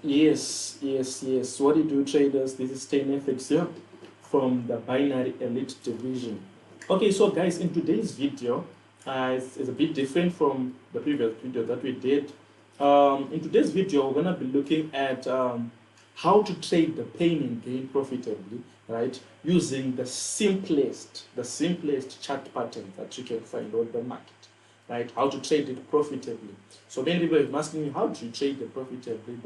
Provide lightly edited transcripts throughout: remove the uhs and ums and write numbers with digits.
Yes. What do you do, traders? This is 10FX here from the Binary Elite Division. Okay, so guys, in today's video, it's a bit different from the previous video that we did. In today's video, we're gonna be looking at how to trade the pain and gain profitably, right? Using the simplest chart pattern that you can find on the market, right? How to trade it profitably. So many people have been asking me, how do you trade the profitably,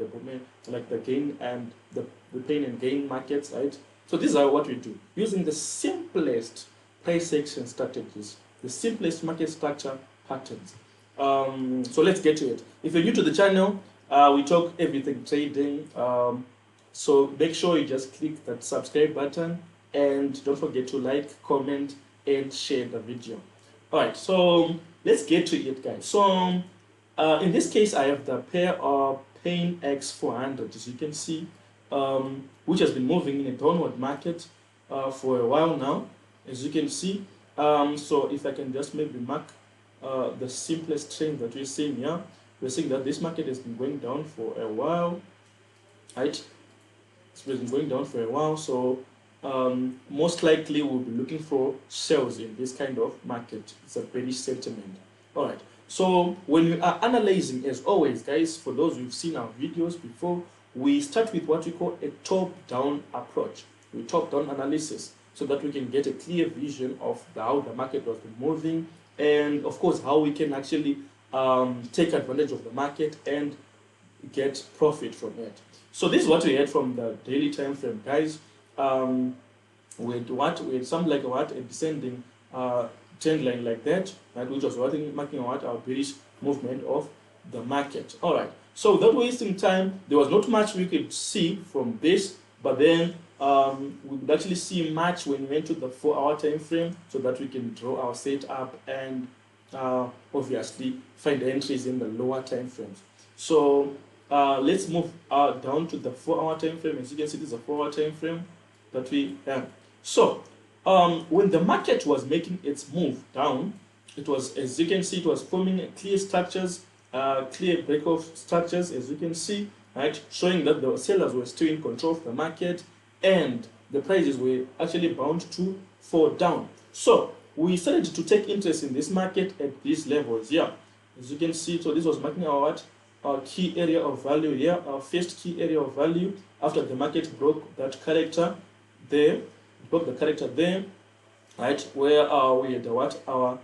like the gain and the pain and gain markets, right? So these are what we do using the simplest price action strategies, the simplest market structure patterns. So let's get to it. If you're new to the channel, we talk everything trading. So make sure you just click that subscribe button and don't forget to like, comment, and share the video. All right, so let's get to it, guys. So in this case, I have the pair of Pain X400, as you can see, which has been moving in a downward market for a while now, as you can see. So if I can just maybe mark the simplest trend that we're seeing here, we're seeing that this market has been going down for a while, right? It's been going down for a while, so most likely we'll be looking for sales in this kind of market. It's a bearish sentiment. All right. So when we are analyzing, as always, guys, for those who've seen our videos before, we start with what we call a top-down approach. We top-down analysis so that we can get a clear vision of how the market was moving, and of course how we can actually take advantage of the market and get profit from it. So this is what we had from the daily time frame, guys. With something like a descending trend line like that, right, which was marking our bearish movement of the market. All right. So without wasting time, there was not much we could see from this, but then we could actually see much when we went to the 4-hour time frame, so that we can draw our setup and obviously find entries in the lower time frames. So let's move down to the 4-hour time frame. As you can see, this is a 4-hour time frame that we have. So when the market was making its move down, it was, as you can see, it was forming clear structures, clear break-off structures, as you can see, right, showing that the sellers were still in control of the market and the prices were actually bound to fall down. So we started to take interest in this market at these levels here, as you can see. So this was marking our key area of value here, our first key area of value after the market broke that character there, broke the character there, right, where we had our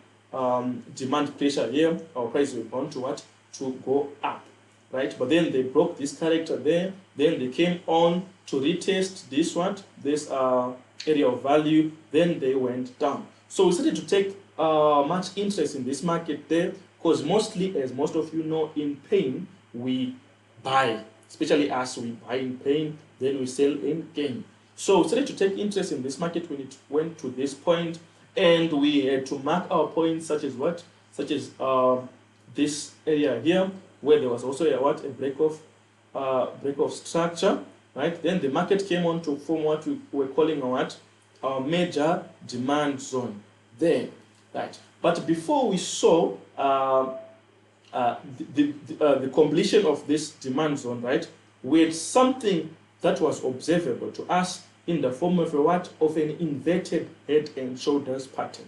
demand pressure here. Our price were bound to to go up, right? But then they broke this character there. Then they came on to retest this area of value. Then they went down. So we started to take much interest in this market there, because mostly, as most of you know, in pain we buy, especially us, we buy in pain, then we sell in gain. So we started to take interest in this market when it went to this point, and we had to mark our points, such as this area here, where there was also a break-off structure, right? Then the market came on to form what we were calling our major demand zone there, right? But before we saw the completion of this demand zone, right, we had something that was observable to us in the form of an inverted head and shoulders pattern.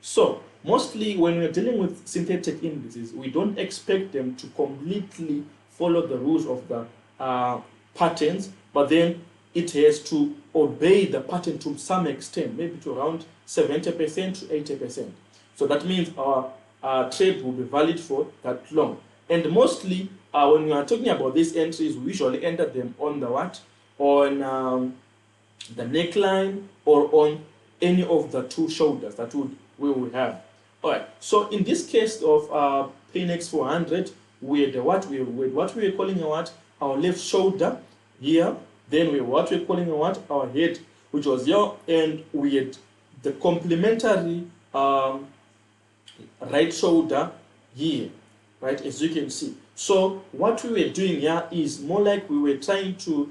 So mostly when we're dealing with synthetic indices, we don't expect them to completely follow the rules of the patterns, but then it has to obey the pattern to some extent, maybe to around 70% to 80%. So that means our trade will be valid for that long. And mostly when we are talking about these entries, we usually enter them on the on the neckline or on any of the two shoulders that we will have. All right. So in this case of Pain X400, we had what we were calling our left shoulder here. Then we what we're calling our head, which was here, and we had the complementary right shoulder here, right, as you can see. So what we were doing here is more like we were trying to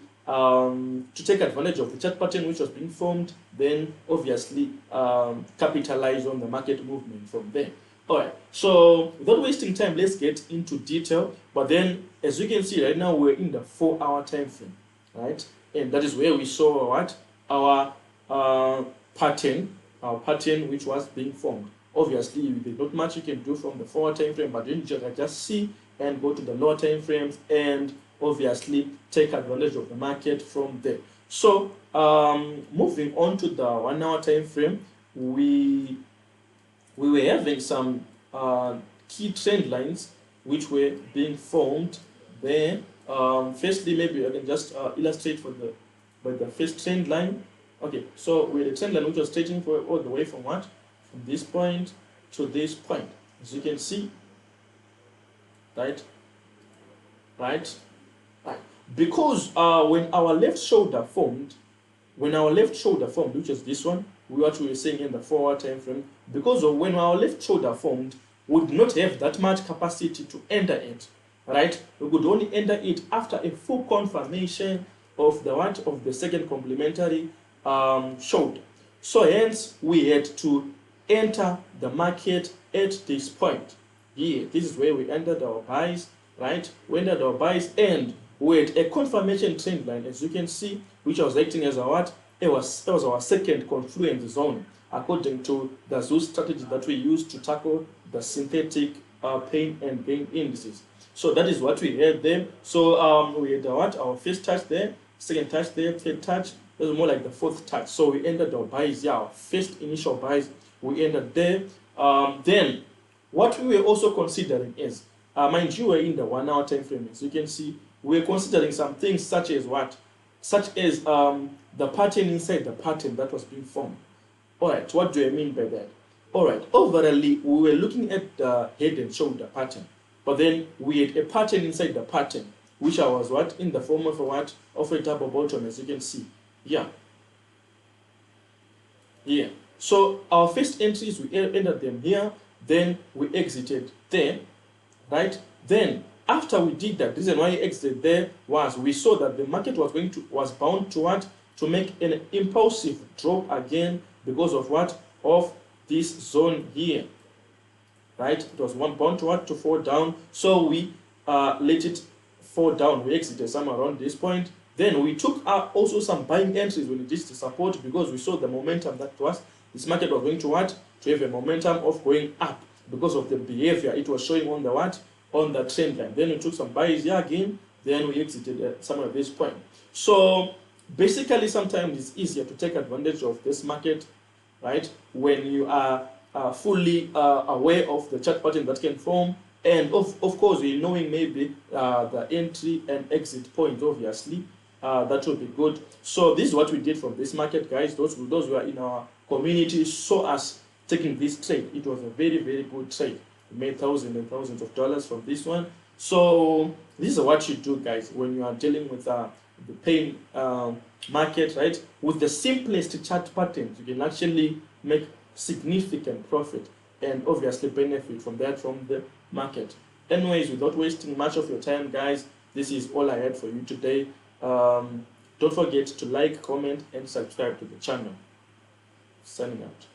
take advantage of the chart pattern which was being formed, then obviously capitalize on the market movement from there. Alright, so without wasting time, let's get into detail. But then, as you can see right now, we're in the 4-hour time frame, right? And that is where we saw what? Our pattern, which was being formed. Obviously, there's not much you can do from the 4-hour time frame, but then you can just see and go to the lower time frames and obviously take advantage of the market from there. So, moving on to the 1-hour time frame, we were having some key trend lines which were being formed there. Firstly, maybe I can just illustrate for the first trend line. Okay, so we had a trend line which was stretching for all the way from what? From this point to this point. As you can see, right? Because when our left shoulder formed, which is this one, what we were saying in the 4-hour time frame, because of when our left shoulder formed, we would not have that much capacity to enter it, right? We could only enter it after a full confirmation of the second complementary shoulder. So hence we had to enter the market at this point. Here, this is where we entered our buys, right? We entered our buys and we had a confirmation trend line, as you can see, which was acting as a what? It was our second confluence zone, according to the Zeus strategy that we used to tackle the synthetic pain and gain indices. So that is what we had there. So we had our first touch there, second touch there, third touch. That was more like the fourth touch. So we ended our buys, our first initial buys, we ended there. Then what we were also considering is, mind you, we're in the 1-hour time frame. As you can see, we're considering some things such as what? Such as the pattern inside the pattern that was being formed. Alright, what do I mean by that? Alright, overall, we were looking at the head and shoulder pattern. But then we had a pattern inside the pattern, which was what? In the form of a what? Of a double bottom, as you can see. Yeah. So our first entries, we entered them here, then we exited there, right? Then after we did that, the reason why we exited there was we saw that the market was bound to what? To make an impulsive drop again because of what? Of this zone here, right? It was bound to what? To fall down. So we let it fall down. We exited somewhere around this point. Then we took also some buying entries when it reached the support because we saw the momentum this market was going to what? To have a momentum of going up because of the behavior it was showing on the what? On the trend line. Then we took some buys here again. Then we exited at somewhere at this point. So basically, sometimes it's easier to take advantage of this market, right? When you are fully aware of the chart pattern that can form, and of course, you're knowing maybe the entry and exit points. Obviously, that will be good. So this is what we did from this market, guys. Those who are in our community saw us taking this trade. It was a very, very good trade. We made thousands and thousands of dollars from this one. So this is what you do, guys, when you are dealing with the pain market, right? With the simplest chart patterns, you can actually make significant profit and obviously benefit from that from the market. Anyways, without wasting much of your time, guys, this is all I had for you today. Don't forget to like, comment, and subscribe to the channel. Signing out.